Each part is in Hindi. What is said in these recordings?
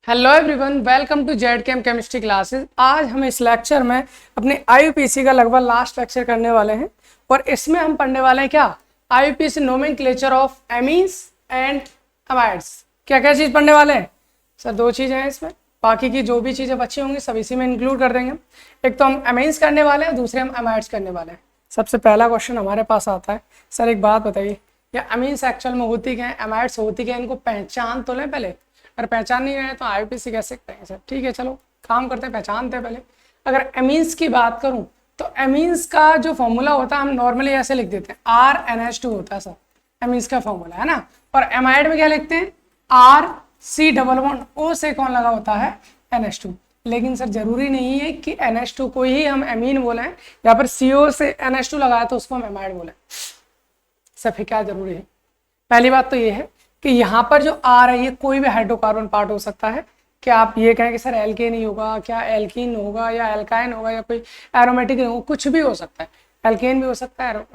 Hello everyone, welcome to Z Chem chemistry classes. आज हम इस लेक्चर में अपने आईयूपीएसी का लगभग लास्ट लेक्चर करने वाले हैं और इसमें हम पढ़ने वाले हैं क्या, IUPAC nomenclature of amines and amides. क्या क्या चीज़ पढ़ने वाले हैं सर? दो चीज़ें हैं इसमें, बाकी की जो भी चीज़ें बची होंगी सब इसी में इंक्लूड कर देंगे। एक तो हम एमीन्स करने वाले हैं, दूसरे हम अमाइड्स करने वाले हैं। सबसे पहला क्वेश्चन हमारे पास आता है, सर एक बात बताइए, क्या अमीन्स एक्चुअल में होती क्या है, अमाइड्स होती क्या है, इनको पहचान तो लें पहले। अगर पहचान नहीं रहे तो आईयूपीएसी कैसे करेंगे सर? ठीक है, चलो काम करते हैं, पहचानते हैं पहले। अगर एमीन्स की बात करूं तो एमीन्स का जो फॉर्मूला होता है हम नॉर्मली ऐसे लिख देते हैं, RNH2 होता है सर, एमीन्स का फॉर्मूला है ना। और एमाइड में क्या लिखते हैं, RC⋯O से कौन लगा होता है, NH2। लेकिन सर जरूरी नहीं है कि NH2 को ही हम एमीन बोले, या फिर CO से NH2 लगाया तो उसको हम एमाइड बोले। सर फिर क्या जरूरी है? पहली बात तो ये है कि यहाँ पर जो R है ये कोई भी हाइड्रोकार्बन पार्ट हो सकता है। क्या आप ये कहें कि सर एल्केन ही होगा, क्या एल्कीन होगा या एल्काइन होगा या कोई एरोमेटिक होगा, कुछ भी हो सकता है। एल्केन भी हो सकता है,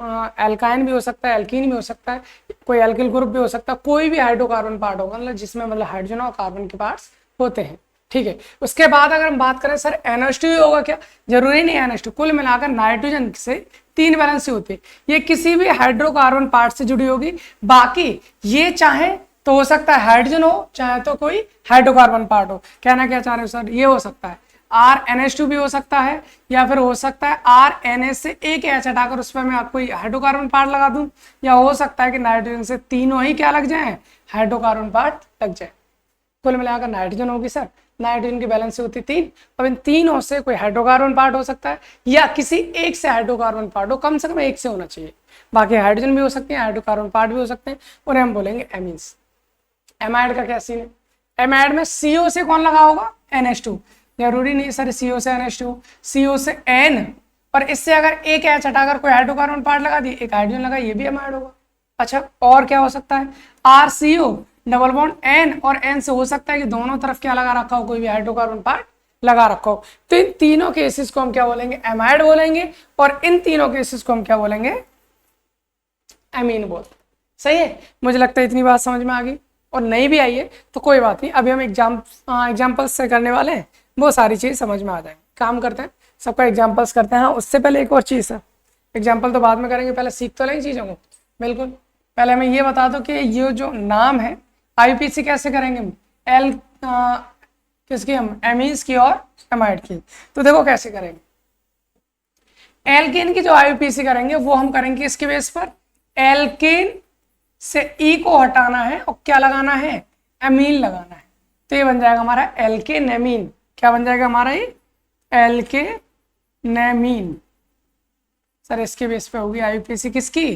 एल्काइन भी हो सकता है, एल्कीन भी हो सकता है, कोई एल्किल ग्रुप भी हो सकता है, कोई भी हाइड्रोकार्बन पार्ट होगा, मतलब जिसमें मतलब हाइड्रोजन और कार्बन के पार्ट्स होते हैं। ठीक है, उसके बाद अगर हम बात करें सर NH2 ही होगा क्या, जरूरी नहीं है NH2। कुल मिलाकर नाइट्रोजन से 3 वैलेंसी होती है, ये किसी भी हाइड्रोकार्बन पार्ट से जुड़ी होगी। बाकी ये चाहे तो हो सकता है हाइड्रोजन हो, चाहे तो कोई हाइड्रोकार्बन पार्ट हो। कहना क्या चाह रहे हो सर, ये हो सकता है RNH2 भी हो सकता है, या फिर हो सकता है RNH से एक H हटाकर उस पर मैं आपको हाइड्रोकार्बन पार्ट लगा दूं, या हो सकता है कि नाइट्रोजन से तीनों ही क्या लग जाए, हाइड्रोकार्बन पार्ट लग जाए। कुल मिलाकर नाइट्रोजन होगी सर, नाइट्रोजन की बैलेंस होती 3। अब इन तीनों से कोई हाइड्रोकार्बन पार्ट हो सकता है या किसी एक से हाइड्रोकार्बन पार्ट हो, कम से कम एक से होना चाहिए। बाकी हाइड्रोजन भी हो सकते हैं, हाइड्रोकार्बन पार्ट भी हो सकते हैं, उन्हें हम बोलेंगे एमीन्स। एमाइड का क्या सीन है, एमाइड में CO से कौन लगा होगा, NH2। जरूरी नहीं सर CO से NH2, CO से N, और इससे अगर एक H हटाकर कोई हाइड्रोकार्बन पार्ट लगा दिए, एक हाइड्रोजन लगा, ये भी एमाइड होगा। अच्छा, और क्या हो सकता है, RCO⋯N, और N से हो सकता है कि दोनों तरफ क्या लगा रखा हो, कोई भी हाइड्रोकार्बन पार्ट लगा रखा हो। तो इन तीनों केसेस को हम क्या बोलेंगे, एमाइड बोलेंगे, और इन तीनों केसेस को हम क्या बोलेंगे, एमीन बोलते। सही है, मुझे लगता है इतनी बात समझ में आ गई, और नहीं भी आई है तो कोई बात नहीं, अभी हम एग्जाम्पल्स से करने वाले हैं, वो सारी चीज़ समझ में आ जाएंगे। काम करते हैं, सबका एग्जाम्पल्स करते हैं। हाँ, उससे पहले एक और चीज़ है, एग्जाम्पल तो बाद में करेंगे, पहले सीख तो लेंगे चीज़ों को। बिल्कुल, पहले मैं ये बता दूं कि ये जो नाम है आईयूपीएसी कैसे करेंगे, किसकी, हम एमीन्स की और एमाइड की। तो देखो कैसे करेंगे, एल्केन की जो आईयूपीएसी करेंगे वो हम करेंगे इसके बेस पर, एल्केन से E को हटाना है और क्या लगाना है, एमीन लगाना है। तो ये बन जाएगा हमारा एल्केनेमीन। क्या बन जाएगा हमारा ये, एल्केनेमीन। सर इसके बेस पे होगी आईयूपीएसी किसकी,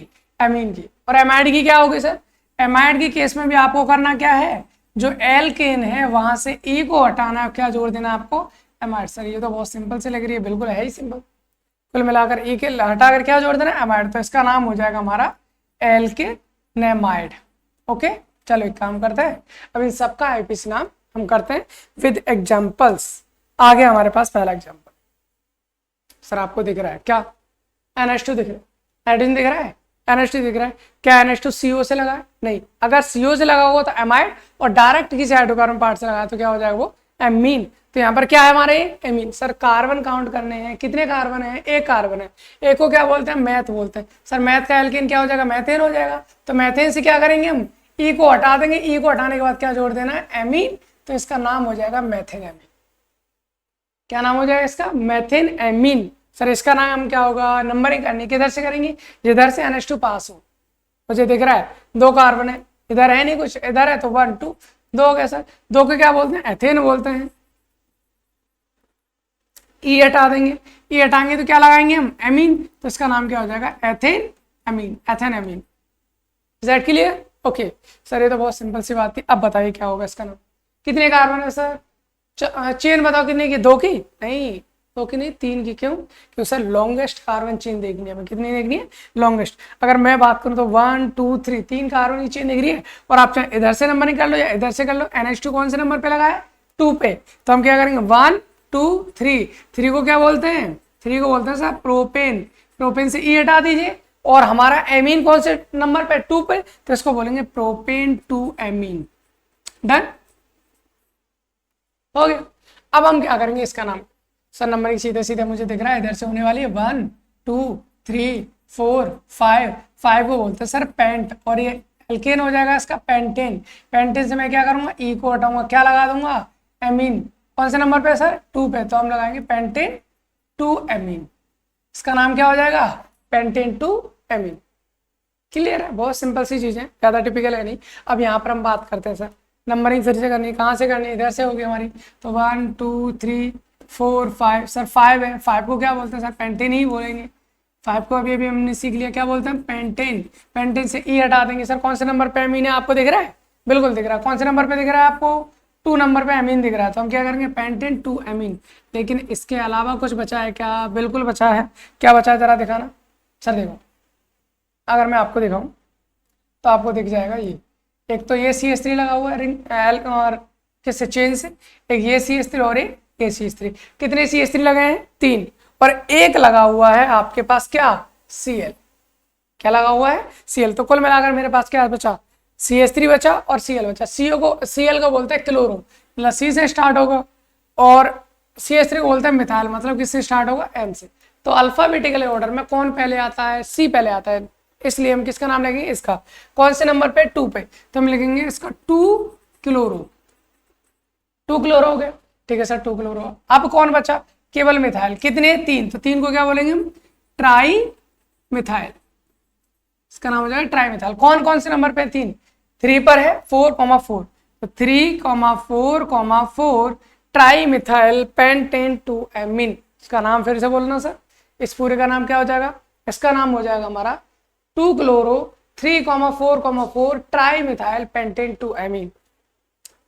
एमीन की। और एमाइड की क्या होगी सर, एमाइड की केस में भी आपको करना क्या है, जो एल्केन है वहां से E को हटाना है, क्या जोड़ देना है आपको, एमाइड। सर ये तो बहुत सिंपल से लग रही है, बिल्कुल है ही सिंपल। कुल मिलाकर E के हटाकर क्या जोड़ देना है, एमाइड। तो इसका नाम हो जाएगा हमारा एल्केनेमाइड। ओके, चलो एक काम करते हैं, अब इन सबका आईयूपीएसी नाम हम करते हैं विद एग्जांपल्स। आगे हमारे पास पहला एग्जांपल, सर आपको दिख रहा है क्या, NH2 दिख रहा है, नाइट्रोजन दिख रहा है, NH2 दिख रहा है। क्या NH2 CO से लगा है, नहीं। अगर CO से लगा होगा तो एमाइड, और डायरेक्ट किसी हाइड्रोकार्बन पार्ट से लगा तो क्या हो जाएगा, वो एमीन। तो यहाँ पर क्या है हमारे, एमीन। सर कार्बन काउंट करने हैं, कितने कार्बन है, एक कार्बन है, एक को क्या बोलते हैं, मैथ बोलते हैं। सर मैथ का एल्केन क्या हो जाएगा, मैथेन हो जाएगा। तो मैथेन से क्या करेंगे हम, E को हटा देंगे, E को हटाने के बाद क्या जोड़ देना है, एमीन। तो इसका नाम हो जाएगा मैथेन एमीन। क्या नाम हो जाएगा इसका, मैथेन एमीन। सर इसका नाम क्या होगा, नंबरिंग करनी किधर से करेंगे, जिधर से NH2 पास हो। मुझे दिख रहा है 2 कार्बन है, इधर है नहीं कुछ, इधर है तो 1 2, 2 हो गया सर। 2 को क्या बोलते हैं, एथेन बोलते हैं। E हटा देंगे, E हटाएंगे तो क्या लगाएंगे हम, एमीन। तो इसका नाम क्या हो जाएगा, ethane amine, ethane amine. Is clear? Okay sir, ये तो बहुत सिंपल सी बात थी। अब बताइए क्या होगा इसका नाम। कितने कार्बन है सर, चेन बताओ कितने की, 2 की, नहीं 2 की नहीं, 3 की। क्यों, क्योंकि सर लॉन्गेस्ट कार्बन चेन देखनी है हमें। कितनी देखनी है, लॉन्गेस्ट। अगर मैं बात करूं तो 1 2 3, 3 कार्बन की चेन दिख रही है, और आप चाहे इधर से नंबरिंग कर लो या इधर से कर लो। NH2 कौन से नंबर पे लगा है, 2 पे। तो हम क्या करेंगे, 1 2 3। 3 को क्या बोलते हैं, 3 को बोलते हैं सर प्रोपेन। प्रोपेन से E हटा दीजिए, और हमारा एमीन कौन से नंबर पे, 2 पे, तो इसको बोलेंगे प्रोपेन 2 एमीन। डन। हो गया। अब हम क्या करेंगे, इसका नाम सर नंबरिंग सीधे सीधे मुझे दिख रहा है, इधर से होने वाली है 1 2 3 4 5। 5 को बोलते हैं सर पेंट, और ये एल्केन हो जाएगा इसका पेंटेन। पेंटेन से मैं क्या करूंगा, ई को हटाऊंगा, क्या लगा दूंगा, एमीन। कौन से नंबर पे सर, 2 पे, तो हम लगाएंगे पेंटेन 2 एमीन। इसका नाम क्या हो जाएगा, पेंटेन 2 एमीन। क्लियर है, बहुत सिंपल सी चीजें, ज्यादा टिपिकल है नहीं। अब यहाँ पर हम बात करते हैं सर नंबरिंग फिर से करनी है, कहाँ से करनी है, इधर से होगी हमारी, तो 1 2 3 4 5। सर 5 है, 5 को क्या बोलते हैं सर, पेंटेन ही बोलेंगे। 5 को अभी हमने सीख लिया, क्या बोलते हैं, पेंटेन। पेंटेन से ई हटा देंगे। सर कौन से नंबर पे एमीन है, आपको दिख रहा है, बिल्कुल दिख रहा है। कौन से नंबर पे दिख रहा है आपको, 2 नंबर पे एमीन दिख रहा है, तो हम क्या करेंगे, पेंटेन 2 एमीन। लेकिन इसके अलावा कुछ बचा है क्या, बिल्कुल बचा है। क्या बचा है जरा दिखाना। सर देखो, अगर मैं आपको दिखाऊं तो आपको दिख जाएगा ये, एक तो ये CH3 लगा हुआ है रिंग एल और किससे, चेन से, एक ये CH3 और एक ये CH3। कितने CH3 लगे हैं, 3, और एक लगा हुआ है आपके पास क्या, Cl। क्या लगा हुआ है, Cl। तो कुल मिलाकर मेरे पास क्या बचा, CH3 बचा और Cl बचा। Cl को बोलते हैं क्लोरो, मतलब C से स्टार्ट होगा, और CH3 को बोलते हैं मिथाइल, मतलब किससे स्टार्ट होगा, M से। तो अल्फाबेटिकल ऑर्डर में कौन पहले आता है, C पहले आता है, इसलिए हम किसका नाम लेंगे, इसका। कौन से नंबर पे, 2 पे, तो हम लिखेंगे इसका 2 क्लोरो। 2 क्लोरो हो गया, ठीक है सर, 2 क्लोरो। अब कौन बचा, केवल मिथाइल। कितने, 3, तो 3 को क्या बोलेंगे हम, ट्राई मिथाइल। इसका नाम हो जाएगा ट्राई मिथाइल। कौन कौन से नंबर पे, 3 पर है, 4,4, तो 3,4,4 ट्राई मिथाइल पेंटेन 2 एमीन। इसका नाम फिर से बोलना सर, इस पूरे का नाम क्या हो जाएगा, इसका नाम हो जाएगा हमारा 2 chloro 3,4,4 tri methyl pentane 2 amine.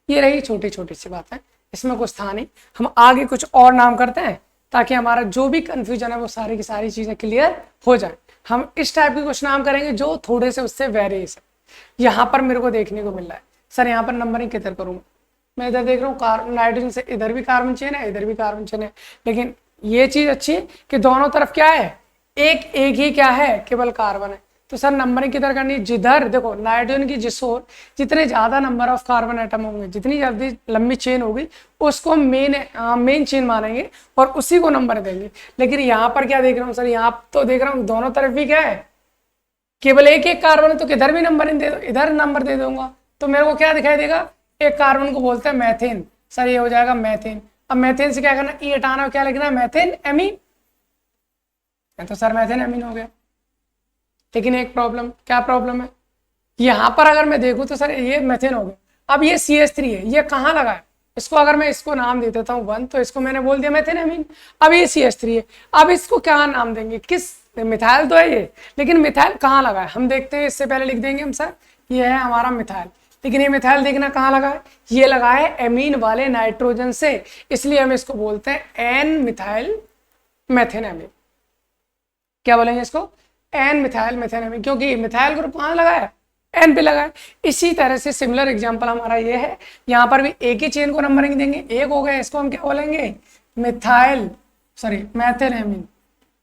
ये रही छोटी छोटी सी बात है, इसमें कुछ था नहीं। हम आगे कुछ और नाम करते हैं ताकि हमारा जो भी कंफ्यूजन है वो सारी की सारी चीजें क्लियर हो जाए। हम इस टाइप के कुछ नाम करेंगे जो थोड़े से उससे वेरिएशन यहाँ पर मेरे को देखने को मिल रहा है। सर यहाँ पर नंबरिंग किधर करूँगा, मैं इधर देख रहा हूँ नाइट्रोजन से इधर भी कार्बन चेन है, इधर भी कार्बन चेन है, लेकिन ये चीज अच्छी है कि दोनों तरफ क्या है, एक ही क्या है, केवल कार्बन है। तो सर नंबरिंग किधर करनी है, जिधर देखो नाइट्रोजन की जिस ओर जितने ज्यादा नंबर ऑफ कार्बन एटम होंगे, जितनी जल्दी लंबी चेन होगी, उसको हम मेन चेन मानेंगे और उसी को नंबर देंगे। लेकिन यहाँ पर क्या देख रहा हूँ सर, यहाँ तो देख रहा हूँ दोनों तरफ भी क्या है, केवल एक कार्बन है, तो किधर भी नंबर दे दो, इधर नंबर दे दूंगा, तो मेरे को क्या दिखाई देगा, एक कार्बन को बोलते हैं मैथेन। सर ये हो जाएगा मैथेन। अब मैथेन से क्या करना, ई हटाना, क्या लिखना है, मैथेन एमीन। तो सर मैथेन एमीन हो गया। लेकिन एक प्रॉब्लम, क्या प्रॉब्लम है, यहां पर अगर मैं देखूं तो सर ये मेथेन हो गया। अब ये CH3 है, ये कहाँ लगा है, इसको अगर मैं इसको नाम दे देता हूँ 1, तो इसको मैंने बोल दिया मेथेन एमीन। अब ये CH3 है, अब इसको क्या नाम देंगे, किस, मिथाइल तो है ये, लेकिन मिथाइल कहाँ लगा है हम देखते हैं। इससे पहले लिख देंगे हम सर, ये है हमारा मिथाइल, लेकिन ये मिथाइल देखना कहाँ लगा है, ये लगा है एमीन वाले नाइट्रोजन से, इसलिए हम इसको बोलते हैं एन मिथाइल मेथेन एमीन। क्या बोलेंगे इसको, एन मिथाइल मेथेन एमीन, क्योंकि मिथाइल ग्रुप कहाँ लगा है, एन पे लगा है। इसी तरह से सिमिलर एग्जांपल हमारा ये है, यहाँ पर भी एक ही चेन को नंबरिंग देंगे, एक हो गया, इसको हम क्या बोलेंगे, मिथाइल सॉरी मेथेन एमीन।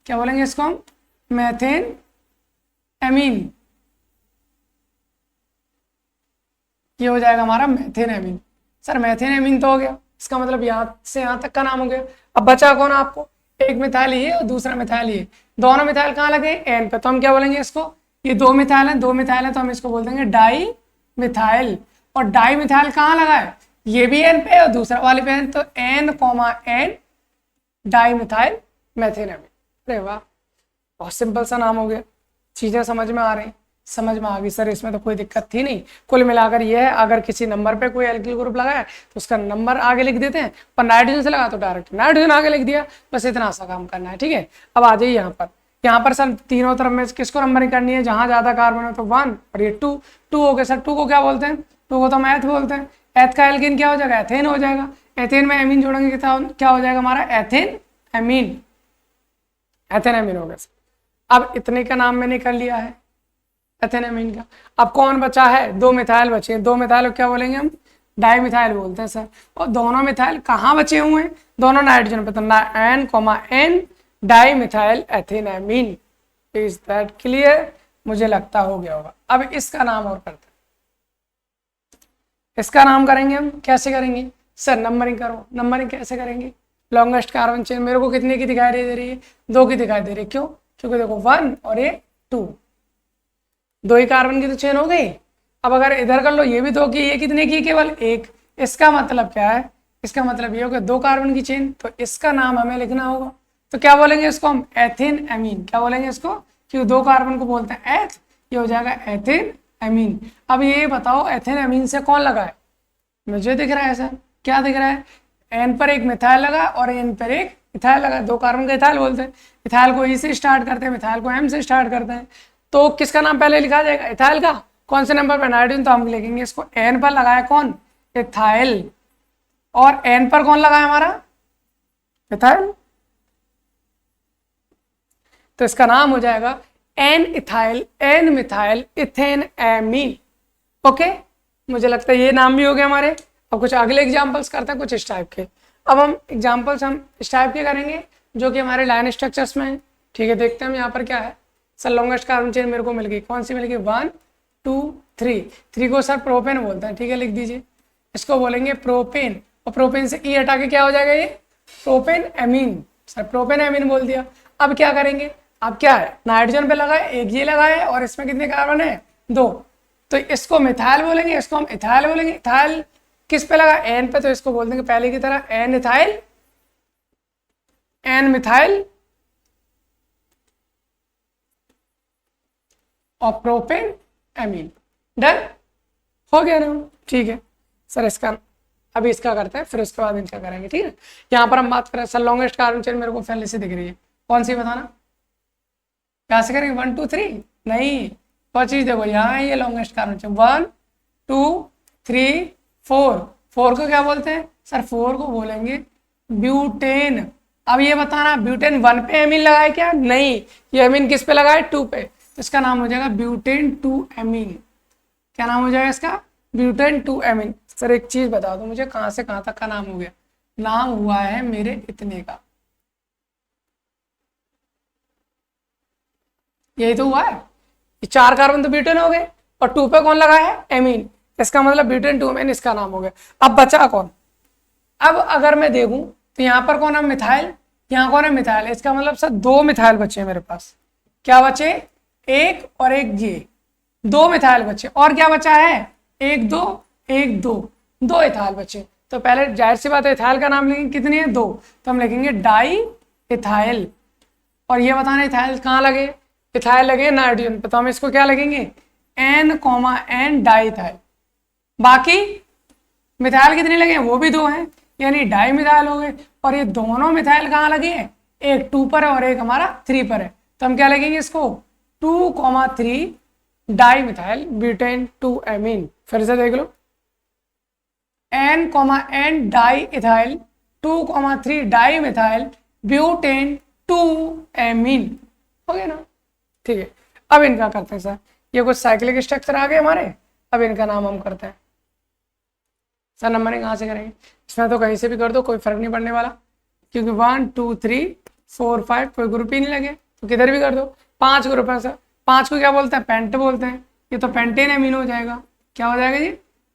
क्या बोलेंगे इसको हम, मेथेन एमीन। ये हो जाएगा हमारा methane amine. Sir methane amine तो हो गया, इसका मतलब यहाँ से यहाँ तक का नाम हो गया। अब बचा कौन आपको, एक मिथाइल ये और दूसरा मिथाइल ये, दोनों मिथाइल कहाँ लगे, एन पे, तो हम क्या बोलेंगे इसको, ये दो मिथाइल है तो हम इसको बोल देंगे डाई मिथाइल। और डाई मिथाइल कहाँ लगा है, ये भी एन पे और दूसरा वाले पे एन, तो N, di methyl methane amine. अरे वाह, बहुत सिंपल सा नाम हो गया, चीजें समझ में आ रही, समझ में आ गई सर, इसमें तो कोई दिक्कत थी नहीं। कुल मिलाकर ये है, अगर किसी नंबर पे कोई एल्किल ग्रुप लगा है तो उसका नंबर आगे लिख देते हैं, पर नाइट्रोजन से लगा तो डायरेक्ट नाइट्रोजन आगे लिख दिया, बस इतना सा काम करना है, ठीक है। अब आ जाइए यहाँ पर सर तीनों तरफ में किसको नंबरिंग करनी है, जहां ज्यादा कार्बन है तो 1 और ये 2 हो गया। सर 2 को क्या बोलते हैं, 2 को तो हम एथ बोलते हैं, एथ का एल्किन क्या हो जाएगा, एथेन हो जाएगा। एथेन में एमीन जोड़ेंगे क्या हो जाएगा हमारा, एथेन एमीन। एथेन एमीन हो गया सर। अब इतने का नाम मैंने कर लिया है एथेन एमीन का। अब कौन बचा है, 2 मिथाइल बचे हैं, 2 मिथाइल क्या बोलेंगे हम, डाई मिथाइल बोलते हैं सर। और दोनों मिथाइल कहाँ बचे हुए हैं, दोनों नाइट्रोजन पे, तो N, di methyl ethane amine. Is that clear, मुझे लगता हो गया होगा। अब इसका नाम और करते हैं, इसका नाम करेंगे हम, कैसे करेंगे, सर नंबरिंग करो। नंबरिंग कैसे करेंगे? लॉन्गेस्ट कार्बन चेन मेरे को कितने की दिखाई दे रही है? 2 की दिखाई दे रही है। क्यों? क्योंकि देखो 1 और ये 2, 2 ही कार्बन की तो चेन हो गई। अब अगर इधर कर लो, ये भी 2 की, ये कितने की? केवल 1। इसका मतलब क्या है? इसका मतलब ये होगा 2 कार्बन की चेन, तो इसका नाम हमें लिखना होगा। तो क्या बोलेंगे इसको हम? Ethyne amine. क्या बोलेंगे इसको? क्योंकि 2 कार्बन को बोलते हैं एथ, ये हो जाएगा एथिन एमीन। अब ये बताओ एथिन एमीन से कौन लगा है? मुझे दिख रहा है सर, क्या दिख रहा है? एन पर एक मिथाइल लगा और एन पर एक इथाइल लगा। 2 कार्बन का इथाइल बोलते हैं। इथाइल को ई से स्टार्ट करते हैं, मिथाइल को एम से स्टार्ट करते हैं। तो किसका नाम पहले लिखा जाएगा? इथाइल का। कौन से नंबर पर? नाइट्रोजन। तो हम लिखेंगे इसको एन पर लगाया कौन? इथाइल। और एन पर कौन लगा है हमारा? इथाइल। तो इसका नाम हो जाएगा N ethyl N methyl ethane amine. Okay, मुझे लगता है ये नाम भी हो गए हमारे। अब कुछ अगले एग्जांपल्स करते हैं कुछ इस टाइप के। अब हम एग्जांपल्स हम इस टाइप के करेंगे जो कि हमारे लाइन स्ट्रक्चर्स में है। ठीक है, देखते हैं हम यहाँ पर क्या है। सर लॉन्गेस्ट कार्बन चेन मेरे को मिल गई, कौन सी मिल गई? 1 2 3। 3 को सर प्रोपेन बोलते हैं। ठीक है, लिख दीजिए, इसको बोलेंगे प्रोपेन। और प्रोपेन से ई हटा के क्या हो जाएगा? ये propane amine. Sir propane amine बोल दिया। अब क्या करेंगे? अब क्या है? नाइट्रोजन पे लगा है, एक ये लगा है, और इसमें कितने कार्बन है? 2। तो इसको मिथाइल बोलेंगे, इसको हम इथाइल बोलेंगे। इथाइल किस पे लगा? एन पे, तो इसको बोल देंगे पहले की तरह एन इथाइल एन मिथाइल और प्रोपेन एमीन। डन हो गया ना? ठीक है सर, इसका अभी इसका करते हैं, फिर उसके बाद इनका करेंगे। ठीक है, यहाँ पर हम बात करें सर लॉन्गेस्ट कार्बन चेन मेरे को पहले से दिख रही है, कौन सी बताना? क्या से करेंगे? 1 2 3 नहीं, और चीज देखो यहाँ ये लॉन्गेस्ट कार्बन चेन 1 2 3 4। 4 को क्या बोलते हैं? सर 4 को बोलेंगे ब्यूटेन। अब ये बताना ब्यूटेन 1 पे एमीन लगाए क्या? नहीं, ये एमीन किस पे लगाए? 2 पे। तो इसका नाम हो जाएगा ब्यूटेन 2 एमीन। क्या नाम हो जाएगा इसका? Butane 2 amine. सर एक चीज बता दो मुझे, कहां से कहां तक का नाम हो गया? नाम हुआ है मेरे इतने का, यही तो हुआ है। ये 4 कार्बन तो ब्यूटेन हो गए और 2 पे कौन लगा है? एमीन। इसका मतलब ब्यूटेन 2 एमीन इसका नाम हो गया। अब बचा कौन? अब अगर मैं देखूं तो यहाँ पर कौन है? मिथाइल। यहाँ कौन है? मिथाइल। इसका मतलब सर 2 मिथाइल बचे हैं मेरे पास। क्या बचे? एक और एक, ये 2 मिथाइल बचे। और क्या बचा है? 1 2 1 2, 2 इथाइल बचे। तो पहले जाहिर सी बात है इथाइल का नाम लेंगे, कितनी है? 2। तो हम लिखेंगे डाई इथाइल। और ये बताना इथाइल कहाँ लगे? इथाइल लगे नाइट्रोजन पे, तो हम इसको क्या लगेंगे? N, di ethyl. बाकी मिथाइल कितने लगे हैं? वो भी 2 हैं, यानी डाई मिथाइल हो गए। और ये दोनों मिथाइल कहाँ लगे हैं? एक 2 पर है और एक हमारा 3 पर है। तो हम क्या लगेंगे इसको? 2, 3 डाई मिथाइल ब्यूटेन 2 एमीन। फिर से देख लो, N, di ethyl 2, 3 di methyl butane 2 amine. हो गया ना? ठीक है, अब इनका करते हैं सर। ये कुछ साइक्लिक स्ट्रक्चर आ गए हमारे, अब इनका नाम हम करते हैं। सर नंबरिंग कहाँ से करेंगे? इसमें तो कहीं से भी कर दो, कोई फर्क नहीं पड़ने वाला, क्योंकि 1 2 3 4 5 कोई ग्रुप ही नहीं लगे, तो किधर भी कर दो। 5 ग्रुप है सर। 5 को क्या बोलते हैं? पेंट बोलते हैं। ये तो पेंटेन एमीन हो जाएगा। क्या हो जाएगा जी?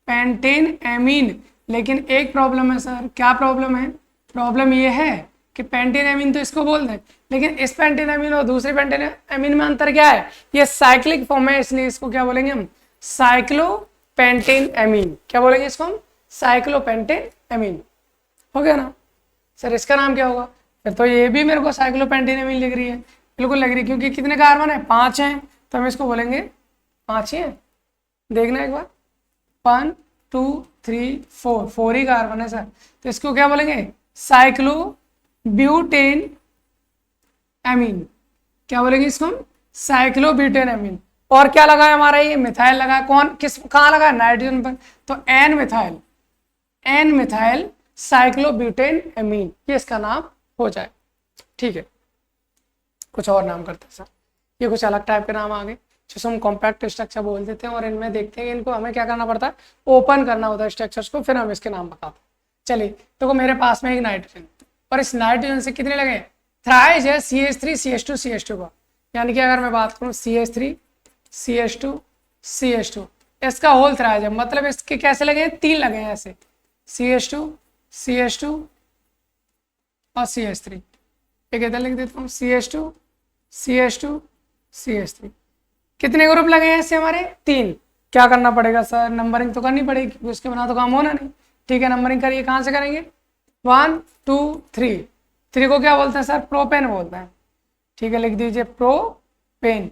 Pentane amine. लेकिन एक प्रॉब्लम है सर। क्या प्रॉब्लम है? प्रॉब्लम ये है कि पेंटेन एमीन तो इसको बोलते हैं, लेकिन इस पेंटेन एमीन और दूसरे पेंटेन एमीन में अंतर क्या है? ये साइक्लिक फॉर्म है, इसलिए इसको क्या बोलेंगे हम? Cyclopentane amine. क्या बोलेंगे इसको हम? Cyclopentane amine. हो गया ना सर? इसका नाम क्या होगा? फिर तो ये भी मेरे को साइक्लोपेंटेन एमीन लिख रही है, बिल्कुल लग रही है, क्योंकि कितने कार्बन है? 5 हैं, तो हम इसको बोलेंगे 5 ही है। देखना एक बार, 1 2 3 4, 4 ही कार्बन है सर, तो इसको क्या बोलेंगे? Cyclo butane amine. क्या बोलेंगे इसको हम? Cyclobutane amine. और क्या लगा है हमारा? ये मिथाइल लगा है। कौन किस कहाँ लगा है? नाइट्रोजन पर, तो एन मिथाइल साइक्लोब्यूटेन एमीन, ये इसका नाम हो जाए। ठीक है, कुछ और नाम करते हैं सर। ये कुछ अलग टाइप के नाम आ गए जिसको हम कॉम्पैक्ट स्ट्रक्चर बोल देते हैं, और इनमें देखते हैं इनको हमें क्या करना पड़ता है? ओपन करना होता है स्ट्रक्चर्स को, फिर हम इसके नाम बताते हैं। चलिए, तो मेरे पास में एक नाइट्रोजन, और इस नाइट्रोजन से कितने लगे? थ्राइज है CH3 CH2 CH2 का, यानी कि अगर मैं बात करूं CH3 CH2 CH2, इसका होल थ्राइज है, मतलब इसके कैसे लगे हैं? 3 लगे हैं ऐसे, CH2 CH2 और CH3। एक इधर लिख देता हूँ CH2 CH2 CH3। कितने ग्रुप लगे हैं इससे हमारे? 3। क्या करना पड़ेगा सर? नंबरिंग तो करनी पड़ेगी क्योंकि उसके बिना तो काम होना नहीं। ठीक है, नंबरिंग करिए। कहाँ से करेंगे? 1 2 3। 3 को क्या बोलते हैं सर? प्रोपेन बोलते हैं। ठीक है, लिख दीजिए प्रोपेन।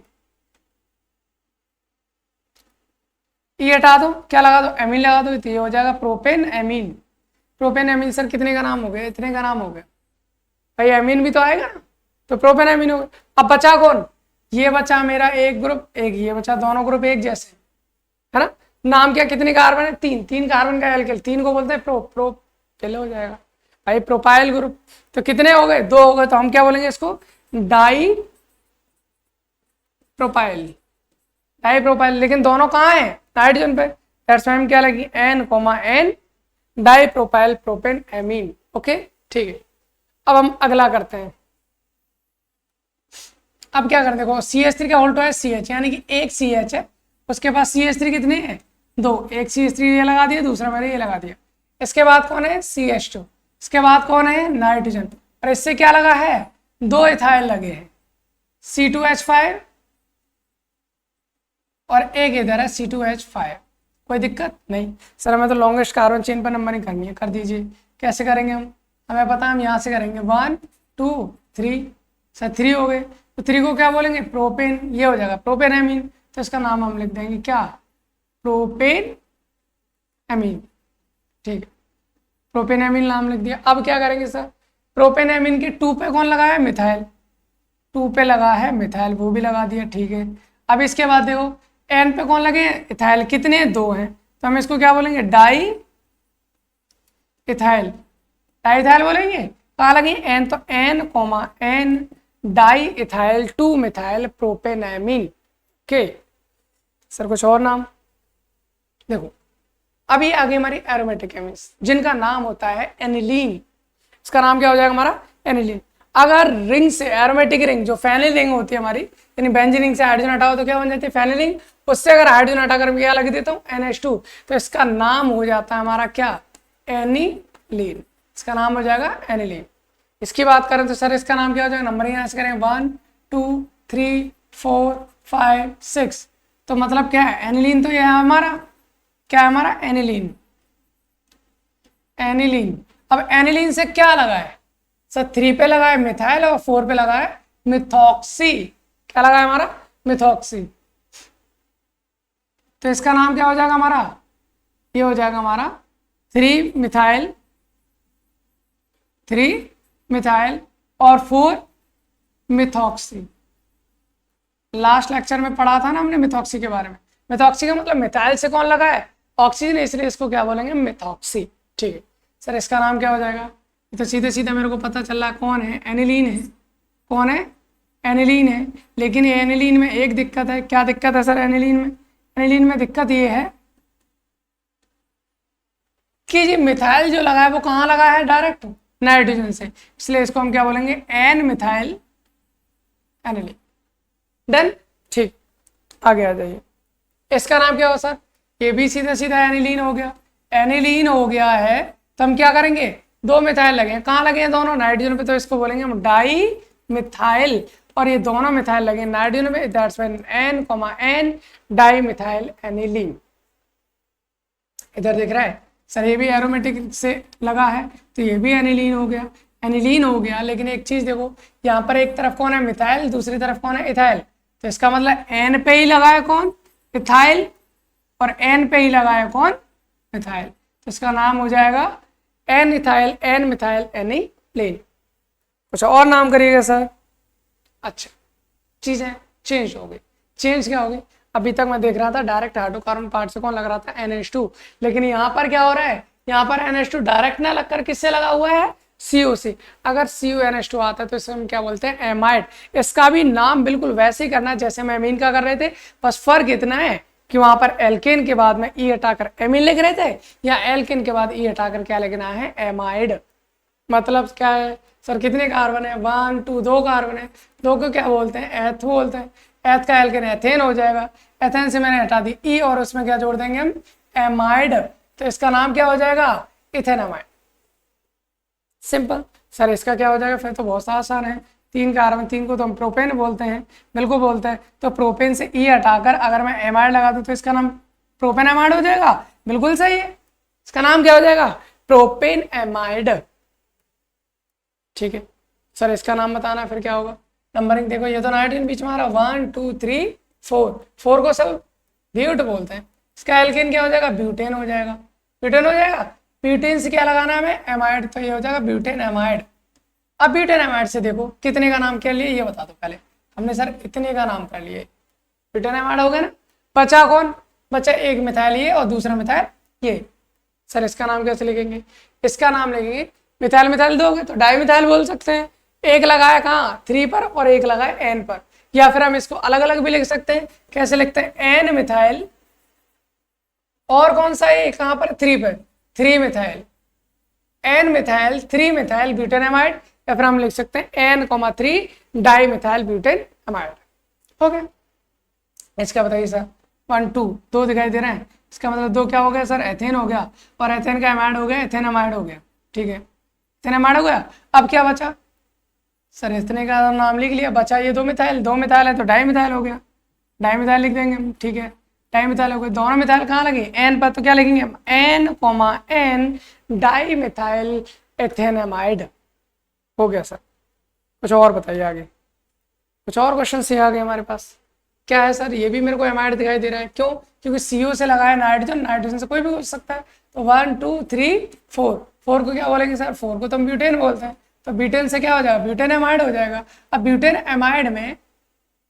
ये हटा दो, क्या लगा दो? एमीन लगा दो, तो ये हो जाएगा propane amine. Propane amine sir कितने का नाम हो गया? इतने का नाम हो गया भाई। एमीन भी तो आएगा ना, तो प्रोपेन एमीन हो गया। अब बचा कौन? ये बचा मेरा एक ग्रुप, एक ये बचा, दोनों ग्रुप एक जैसे, है ना। नाम क्या? कितने कार्बन है? 3। 3 कार्बन का एल्केल, 3 को बोलते हैं प्रो चलो हो जाएगा भाई प्रोपाइल ग्रुप। तो कितने हो गए? 2 हो गए, तो हम क्या बोलेंगे इसको? Die propyl. डाई प्रोपाइल, लेकिन दोनों कहाँ है? नाइट्रोजन पे। दैट्स व्हाई हम क्या लगी? N, di propyl propane amine. Okay, ठीक है। अब हम अगला करते हैं। अब क्या करते? देखो CH3 का उल्टा है CH, यानी कि एक CH है, उसके पास CH3 कितने हैं? 2। एक CH3 ये लगा दिया, दूसरा मैंने ये लगा दिया। इसके बाद कौन है? CH2। इसके बाद कौन है? नाइट्रोजन। और इससे क्या लगा है? 2 इथाइल लगे हैं, C2H5 और एक इधर है C2H5। कोई दिक्कत नहीं सर, हमें तो लॉन्गेस्ट कार्बन चेन पर नंबरिंग करनी है। कर दीजिए। कैसे करेंगे हम? हमें पता है, हम यहाँ से करेंगे 1 2 3। सर 3 हो गए, तो 3 को क्या बोलेंगे? प्रोपेन। ये हो जाएगा प्रोपेन एमीन, तो इसका नाम हम लिख देंगे क्या? Propane amine. ठीक है, प्रोपेन एमीन नाम लिख दिया। अब क्या करेंगे सर? प्रोपेन एमीन के 2 पे कौन लगा है? मिथाइल। 2 पे लगा है मिथाइल, वो भी लगा दिया। ठीक है, अब इसके बाद देखो N पे कौन लगे? इथाइल। कितने? 2 हैं, तो हम इसको क्या बोलेंगे? Di ethyl. डाई इथाइल बोलेंगे। कहाँ लगे? N, तो N, di ethyl 2 methyl propane amine. के सर कुछ और नाम देखो। अभी आगे हमारी एरोमेटिक एमीन्स, जिनका नाम होता है एनिलीन। इसका नाम क्या हो जाएगा हमारा? एनिलीन। अगर रिंग से, एरोमेटिक रिंग जो फेनिल रिंग होती है हमारी, यानी बेंजीन रिंग से हाइड्रोजन हटाओ तो क्या बन जाती है? Phenyl ring. उससे अगर हाइड्रोजन हटाकर मैं क्या लग देता हूँ? NH2, तो इसका नाम हो जाता है हमारा क्या? एनिलीन। इसका नाम हो जाएगा एनिलीन। इसकी बात करें तो सर इसका नाम क्या हो जाएगा? नंबर यहाँ से करेंगे 1 2 3 4 5 6। तो मतलब क्या है? एनिलीन तो ये है हमारा, क्या है हमारा? एनिलीन। एनिलीन। अब एनिलीन से क्या लगा है सर? 3 पे लगा है मिथाइल और 4 पे लगा है मिथॉक्सी। क्या लगा है हमारा? मिथॉक्सी। तो इसका नाम क्या हो जाएगा हमारा? ये हो जाएगा हमारा 3 मिथाइल और 4 मिथॉक्सी। लास्ट लेक्चर में पढ़ा था ना हमने मिथॉक्सी के बारे में। मिथॉक्सी का मतलब मिथाइल से कौन लगा है? ऑक्सीजन, इसलिए इसको क्या बोलेंगे? मिथॉक्सी। ठीक है सर, इसका नाम क्या हो जाएगा? तो सीधे सीधे मेरे को पता चल रहा है कौन है? एनिलीन है। कौन है? एनिलीन है। लेकिन ये एनिलीन में एक दिक्कत है। क्या दिक्कत है सर एनिलीन में? एनिलीन में दिक्कत ये है कि ये मिथाइल जो लगा है वो कहाँ लगा है? डायरेक्ट नाइट्रोजन से, इसलिए इसको हम क्या बोलेंगे? N methyl aniline. डन। ठीक, आगे आ जाइए। इसका नाम क्या हो सर? ये भी सीधा सीधा एनिलीन हो गया। एनिलीन हो गया है तो हम क्या करेंगे? 2 मिथाइल लगे हैं। कहाँ लगे हैं? दोनों नाइट्रोजन पे, तो इसको बोलेंगे हम डाई मिथाइल। और ये दोनों मिथाइल लगे नाइट्रोजन पे, that's why N, di methyl aniline. इधर दिख रहा है सर, ये भी एरोमेटिक से लगा है, तो ये भी एनिलीन हो गया। एनिलीन हो गया, लेकिन एक चीज देखो, यहाँ पर एक तरफ कौन है? मिथाइल, दूसरी तरफ कौन है? इथाइल। तो इसका मतलब N पे ही लगा है कौन? इथाइल, और N पे ही लगा है कौन? मिथाइल। तो इसका नाम हो जाएगा N ethyl, N methyl aniline. कुछ और नाम करिएगा सर। अच्छा, चीजें चेंज हो गई। चेंज क्या हो गई? अभी तक मैं देख रहा था डायरेक्ट हाइड्रोकार्बन पार्ट से कौन लग रहा था? NH2। लेकिन यहाँ पर क्या हो रहा है? यहाँ पर NH2 डायरेक्ट ना लगकर किससे लगा हुआ है? COC। अगर CuNH2 आता है तो इसे हम क्या बोलते हैं? एमाइड। इसका भी नाम बिल्कुल वैसे ही करना है जैसे हम एमीन का कर रहे थे, बस फर्क इतना है कि वहां पर एल्केन के बाद में E हटाकर एमीन लिख रहे थे, या एल्केन के बाद E हटाकर क्या लिखना है? एमाइड। मतलब क्या है सर? कितने कार्बन है? 1 2, 2 कार्बन है। 2 को क्या बोलते हैं? एथ बोलते हैं। एथ का एल्केन एथेन हो जाएगा। एथेन से मैंने हटा दी E, और उसमें क्या जोड़ देंगे हम? एमाइड। तो इसका नाम क्या हो जाएगा? इथेनामाइड। सिंपल। सर इसका क्या हो जाएगा, फिर तो बहुत आसान है। 3 कार्बन, 3 को तो हम प्रोपेन बोलते हैं, बिल्कुल बोलते हैं। तो प्रोपेन से ई हटाकर अगर मैं एमाइड लगा दूं तो इसका नाम प्रोपेन एमाइड हो जाएगा। बिल्कुल सही है, इसका नाम क्या हो जाएगा, प्रोपेन एमाइड। ठीक है सर, इसका नाम बताना फिर क्या होगा। नंबरिंग देखो, ये तो नाइट्रोजन बीच में आ रहा, 1 2 3 4, 4 को सब ब्यूट बोलते हैं। इसका एल्केन क्या हो जाएगा, ब्यूटेन हो जाएगा। ब्यूटेन हो जाएगा, ब्यूटेन से क्या लगाना है हमें, एमाइड, तो ये हो जाएगा ब्यूटेन एमाइड। अब ब्यूटेन एमाइड से देखो कितने का नाम कर लिए ये बता दो पहले। हमने सर इतने का नाम कर लिए, ब्यूटेन एमाइड हो गया ना। बचा कौन, बचा एक मिथाइल ये और दूसरा मिथाइल ये। सर इसका नाम कैसे लिखेंगे, इसका नाम लिखेंगे मिथाइल मिथाइल दोगे तो डाई मिथाइल बोल सकते हैं। एक लगाया कहाँ 3 पर और एक लगाया एन पर, या फिर हम इसको अलग अलग भी लिख सकते हैं। कैसे लिखते हैं, एन मिथाइल और कौन सा है कहाँ पर 3 पर, 3 methyl, N methyl 3 methyl butane amide, या फिर हम लिख सकते हैं N,3 di methyl butane amide. हो गया। इसका बताइए सर 1 2 2 दिखाई दे रहे हैं, इसका मतलब 2 क्या हो गया सर, एथेन हो गया, और एथेन का एमाइड हो गया, एथेन एमाइड हो गया। ठीक है, एथेन एमाइड हो गया। अब क्या बचा सर, इतने का नाम लिख लिया, बचा ये 2 मिथाइल, 2 मिथाइल है तो डाई मिथाइल हो गया, डाई मिथाइल लिख देंगे हम। ठीक है, डाई मिथाइल हो गए। दोनों मिथाइल कहाँ लगे, एन पर, तो क्या लिखेंगे हम, N,N डाई मिथाइल एथेनमाइड। हो गया सर। कुछ और बताइए आगे, कुछ और क्वेश्चन से आगे हमारे पास क्या है सर। ये भी मेरे को एमाइड दिखाई दे रहा है, क्यों, क्योंकि CO से लगाया नाइट्रोजन, नाइट्रोजन से कोई भी हो सकता है। तो 1 2 3 4, 4 को क्या बोलेंगे सर, 4 को तो हम ब्यूटेन बोलते हैं, तो ब्यूटेन से क्या हो जाएगा, ब्यूटेन एमाइड हो जाएगा। अब ब्यूटेन एमाइड में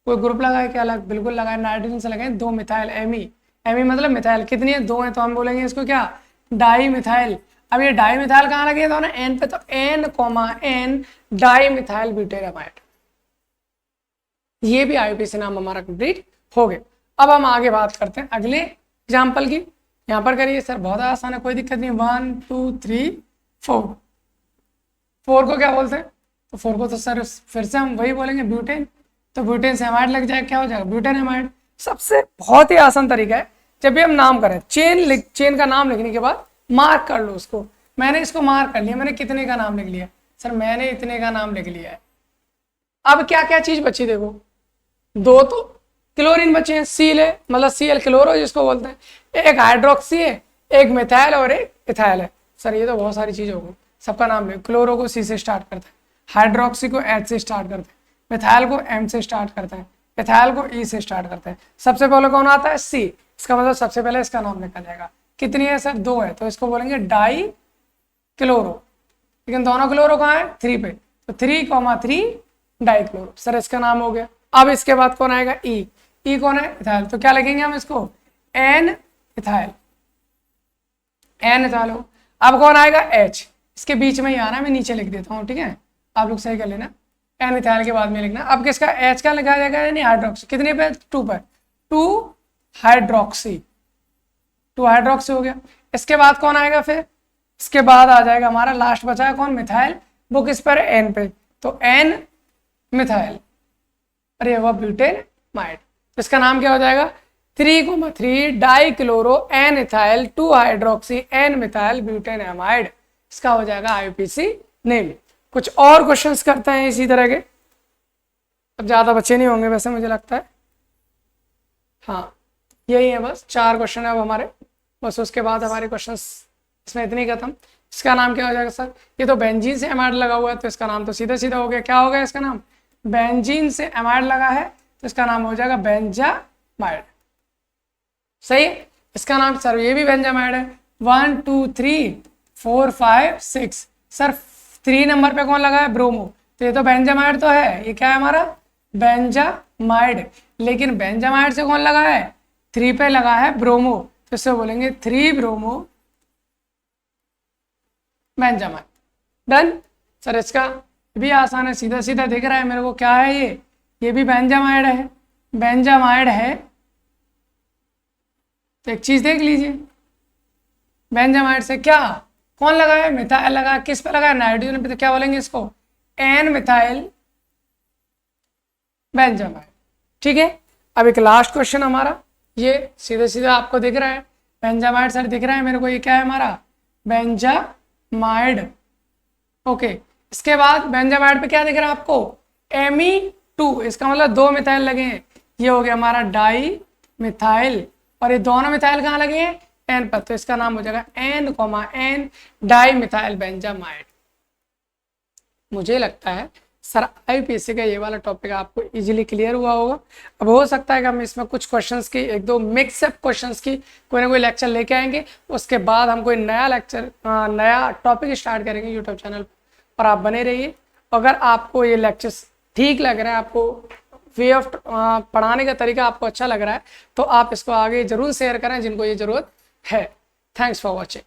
कोई ग्रुप लगाए क्या, अलग बिल्कुल लगाए, नाइट्रोजन से लगाए 2 मिथाइल एमी, एमी मतलब मिथाइल, कितनी है 2 है, तो हम बोलेंगे इसको क्या, डाई मिथाइल। अब ये डाई मिथाइल कहाँ लगे दोनों, एन पे, तो N,N di methyl butane amide. ये भी IUPAC नाम हमारा कंप्लीट हो गया। अब हम आगे बात करते हैं अगले एग्जाम्पल की। यहाँ पर करिए सर, बहुत आसान है, कोई दिक्कत नहीं। 1 2 3 4, 4 को क्या बोलते हैं, तो 4 को तो सर फिर से हम वही बोलेंगे ब्यूटेन, तो ब्यूटेन से एमाइड लग जाएगा, क्या हो जाएगा, ब्यूटेन एमाइड। सबसे बहुत ही आसान तरीका है, जब भी हम नाम करें, चेन का नाम लिखने के बाद मार्क कर लो उसको। मैंने इसको मार्क कर लिया, मैंने कितने का नाम लिख लिया सर, मैंने इतने का नाम लिख लिया है। अब क्या क्या चीज बची देखो, 2 तो क्लोरीन बचे हैं, सील है, मतलब Cl क्लोरो जिसको बोलते हैं, एक हाइड्रोक्सी है, एक मिथाइल और एक इथाइल है। सर ये तो बहुत सारी चीज हो गई, सबका नाम ले। क्लोरो को C से स्टार्ट करते हैं, हाइड्रोक्सी को H से स्टार्ट करते हैं, मिथाइल को M से स्टार्ट करते हैं, इथाइल को E से स्टार्ट करते हैं। सबसे पहले कौन आता है, C, इसका मतलब सबसे पहले इसका नाम लिखा जाएगा। कितनी है सर, 2 है, तो इसको बोलेंगे डाई क्लोरो, लेकिन दोनों क्लोरो कहाँ है, 3 पे, तो 3,3 डाई क्लोरो। सर इसका नाम हो गया। अब इसके बाद कौन आएगा, ई कौन है, इथाइल, तो क्या लिखेंगे हम इसको, N इथाइल, N इथाइल हो। अब कौन आएगा, H, इसके बीच में ही आना है, मैं नीचे लिख देता हूँ, ठीक है, आप लोग सही कर लेना, N इथाइल के बाद में लिखना। अब किसका, H का लिखा जाएगा, यानी हाइड्रोक्सी, कितने पे, 2 पर, 2 हाइड्रोक्सी, 2 हाइड्रोक्सी हो गया। इसके बाद कौन आएगा, फिर इसके बाद आ जाएगा हमारा लास्ट बचा है कौन, मिथाइल, वो किस पर है, N पे, तो N मिथाइल, अरे वह ब्यूटेनमाइड। तो इसका नाम क्या हो जाएगा, 3,3 di chloro N ethyl 2 hydroxy N methyl butanamide. इसका हो जाएगा IUPAC नेम। कुछ और क्वेश्चंस करते हैं इसी तरह के, अब ज्यादा बच्चे नहीं होंगे वैसे मुझे लगता है, हाँ यही है, बस 4 क्वेश्चन है अब हमारे, बस उसके बाद हमारे क्वेश्चंस इसमें इतनी खत्म। इसका नाम क्या हो जाएगा सर, ये तो बेंजीन से एमाइड लगा हुआ है, तो इसका नाम तो सीधा सीधा हो गया, क्या हो गया इसका नाम, बेंजीन से एमाइड लगा है तो इसका नाम हो जाएगा बेंजामाइड। सही है, इसका नाम सर ये भी बेंजामाइड है। 1 2 3 4 5 6, सर 3 नंबर पे कौन लगा है, ब्रोमो, तो ये तो बेंजामाइड तो है, ये क्या है हमारा, बेंजामाइड, लेकिन बेंजामाइड से कौन लगा है, 3 पे लगा है ब्रोमो, तो इससे बोलेंगे 3 ब्रोमो बेंजामाइड। डन। सर इसका भी आसान है, सीधा सीधा दिख रहा है मेरे को, क्या है ये भी बेंजामाइड है, बेंजामाइड है। तो एक चीज देख लीजिए, बेंजामाइड से क्या कौन लगा है, मिथाइल लगा है, किस पे लगा है, नाइट्रोजन पे, तो क्या बोलेंगे इसको, N मिथाइल बेंजामाइड। ठीक है, अब एक लास्ट क्वेश्चन हमारा, ये सीधा सीधा आपको दिख रहा है, बेंजामाइड सर दिख रहा है मेरे को, ये क्या है हमारा, बेंजामाइड। ओके, इसके बाद बेंजामाइड पे क्या दिख रहा है आपको, Me2, इसका मतलब 2 मिथाइल लगे हैं, ये हो गया हमारा डाई मिथाइल, और ये दोनों मिथाइल कहाँ लगे हैं, एन पर, तो इसका नाम हो जाएगा N, डाई मिथाइल बेंजामाइड। मुझे लगता है सर आईपीएससी का ये वाला टॉपिक आपको इजीली क्लियर हुआ होगा। अब हो सकता है कि हम इसमें कुछ क्वेश्चंस की, एक दो मिक्सअप क्वेश्चंस की कोई ना कोई लेक्चर लेके आएंगे, उसके बाद हम कोई नया लेक्चर, नया टॉपिक स्टार्ट करेंगे यूट्यूब चैनल पर। आप बने रहिए। अगर आपको ये लेक्चर्स ठीक लग रहा है, आपको वे ऑफ पढ़ाने का तरीका आपको अच्छा लग रहा है, तो आप इसको आगे जरूर शेयर करें जिनको ये जरूरत है। Thanks for watching.